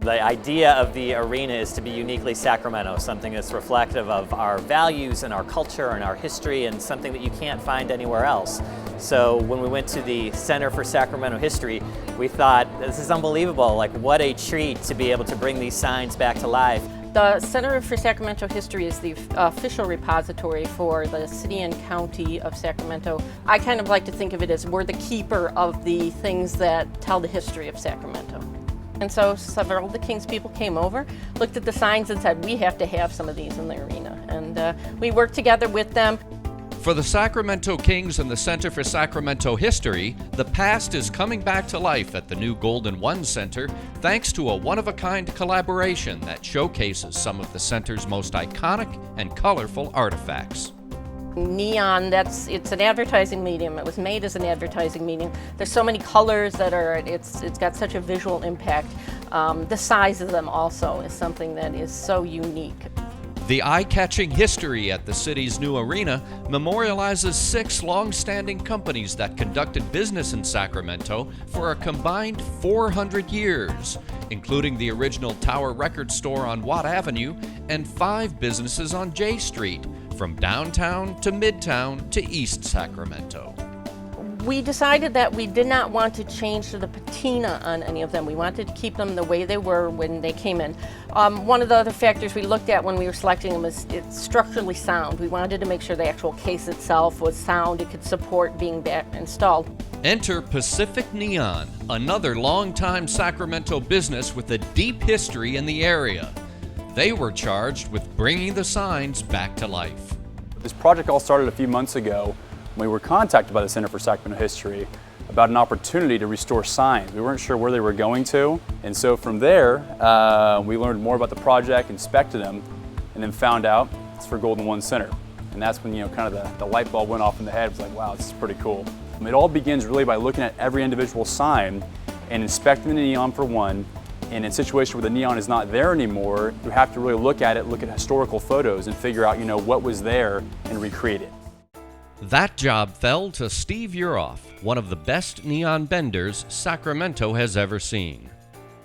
The idea of the arena is to be uniquely Sacramento, something that's reflective of our values and our culture and our history, and something that you can't find anywhere else. So when we went to the Center for Sacramento History, we thought, this is unbelievable, like what a treat to be able to bring these signs back to life. The Center for Sacramento History is the official repository for the city and county of Sacramento. I kind of like to think of it as we're the keeper of the things that tell the history of Sacramento. And so several of the King's people came over, looked at the signs and said, we have to have some of these in the arena. And we worked together with them. For the Sacramento Kings and the Center for Sacramento History, the past is coming back to life at the new Golden One Center thanks to a one-of-a-kind collaboration that showcases some of the center's most iconic and colorful artifacts. Neon, it's an advertising medium. It was made as an advertising medium. There's so many colors that it's got such a visual impact. The size of them also is something that is so unique. The eye-catching history at the city's new arena memorializes 6 long-standing companies that conducted business in Sacramento for a combined 400 years, including the original Tower Record Store on Watt Avenue and 5 businesses on J Street, from downtown to midtown to East Sacramento. We decided that we did not want to change the patina on any of them. We wanted to keep them the way they were when they came in. One of the other factors we looked at when we were selecting them is it's structurally sound. We wanted to make sure the actual case itself was sound, it could support being back installed. Enter Pacific Neon, another longtime Sacramento business with a deep history in the area. They were charged with bringing the signs back to life. This project all started a few months ago. We were contacted by the Center for Sacramento History about an opportunity to restore signs. We weren't sure where they were going to, and so from there, we learned more about the project, inspected them, and then found out it's for Golden One Center. And that's when, kind of the light bulb went off in the head. It was like, wow, this is pretty cool. It all begins really by looking at every individual sign and inspecting the neon for one. And in a situation where the neon is not there anymore, you have to really look at it, look at historical photos, and figure out, what was there and recreate it. That job fell to Steve Uroff, one of the best neon benders Sacramento has ever seen.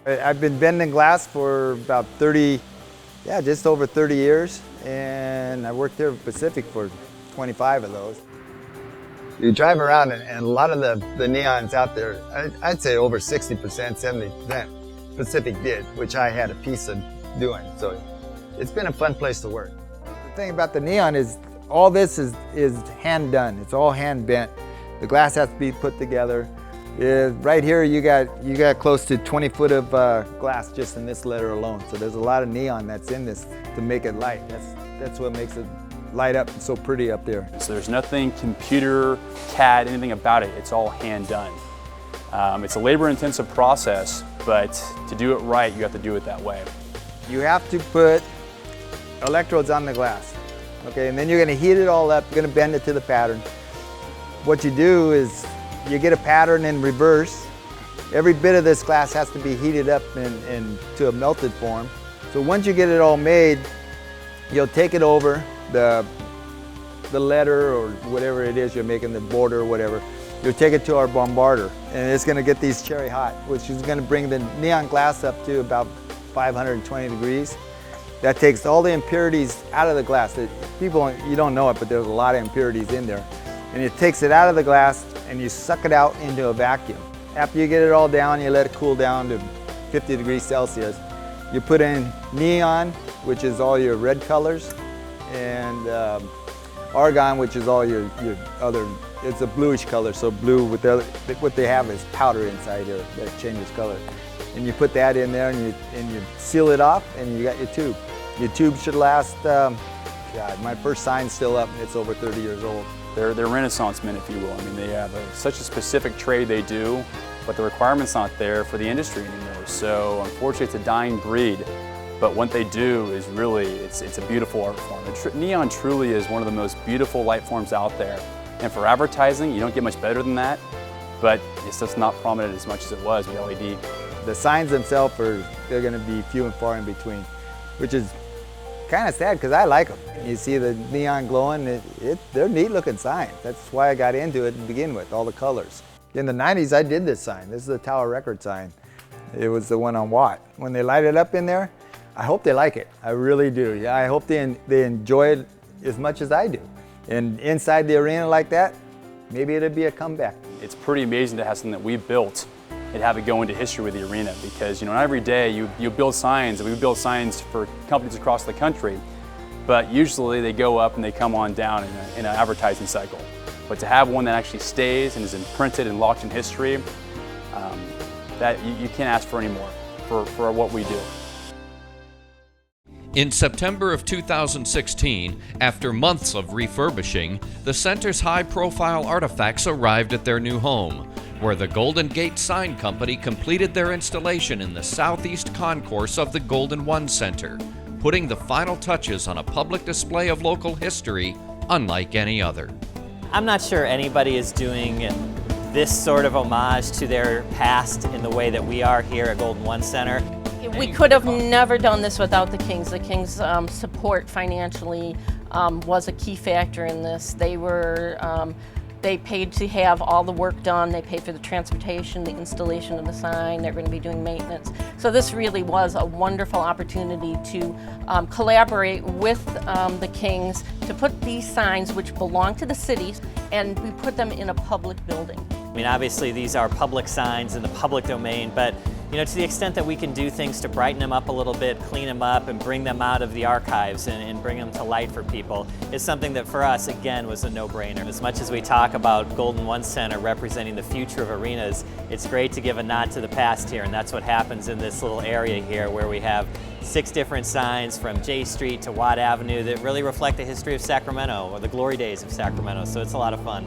I've been bending glass for about just over 30 years, and I worked there at Pacific for 25 of those. You drive around and a lot of the neons out there, I'd say over 60%, 70% Pacific did, which I had a piece of doing, so it's been a fun place to work. The thing about the neon is all this is hand done. It's all hand bent. The glass has to be put together. Right here you got close to 20 foot of glass just in this letter alone. So there's a lot of neon that's in this to make it light. That's what makes it light up so pretty up there. So there's nothing computer, CAD, anything about it. It's all hand done. It's a labor intensive process, but to do it right, you have to do it that way. You have to put electrodes on the glass. Okay, and then you're going to heat it all up, you're going to bend it to the pattern. What you do is you get a pattern in reverse. Every bit of this glass has to be heated up to a melted form. So once you get it all made, you'll take it over the letter or whatever it is you're making, the border or whatever. You'll take it to our bombarder, and it's going to get these cherry hot, which is going to bring the neon glass up to about 520 degrees. That takes all the impurities out of the glass. People, you don't know it, but there's a lot of impurities in there. And it takes it out of the glass and you suck it out into a vacuum. After you get it all down, you let it cool down to 50 degrees Celsius. You put in neon, which is all your red colors, and argon, which is all your other, it's a bluish color, so blue, what they have is powder inside here that changes color. And you put that in there and you seal it off and you got your tube. Your tube should last, my first sign's still up and it's over 30 years old. They're Renaissance men, if you will. I mean, they have such a specific trade they do, but the requirement's not there for the industry anymore. So unfortunately, it's a dying breed. But what they do is really, it's a beautiful art form. Neon truly is one of the most beautiful light forms out there. And for advertising, you don't get much better than that, but it's just not prominent as much as it was with LED. The signs themselves they're going to be few and far in between, which is kind of sad because I like them. You see the neon glowing, they're neat looking signs. That's why I got into it to begin with, all the colors. In the 90s, I did this sign. This is the Tower Record sign. It was the one on Watt. When they light it up in there, I hope they like it. I really do. Yeah, I hope they enjoy it as much as I do. And inside the arena like that, maybe it'll be a comeback. It's pretty amazing to have something that we built and have it go into history with the arena, because not every day you build signs, and we build signs for companies across the country, but usually they go up and they come on down in an advertising cycle. But to have one that actually stays and is imprinted and locked in history, that you can't ask for any more for what we do. In September of 2016, after months of refurbishing, the center's high-profile artifacts arrived at their new home, where the Golden Gate Sign Company completed their installation in the southeast concourse of the Golden One Center, putting the final touches on a public display of local history unlike any other. I'm not sure anybody is doing this sort of homage to their past in the way that we are here at Golden One Center. We could have never done this without the Kings. The Kings' support financially was a key factor in this. They paid to have all the work done. They paid for the transportation, the installation of the sign. They're going to be doing maintenance. So this really was a wonderful opportunity to collaborate with the Kings to put these signs, which belong to the city, and we put them in a public building. I mean, obviously these are public signs in the public domain, but to the extent that we can do things to brighten them up a little bit, clean them up, and bring them out of the archives and bring them to light for people is something that for us, again, was a no-brainer. As much as we talk about Golden One Center representing the future of arenas, it's great to give a nod to the past here, and that's what happens in this little area here where we have 6 different signs from J Street to Watt Avenue that really reflect the history of Sacramento or the glory days of Sacramento, so it's a lot of fun.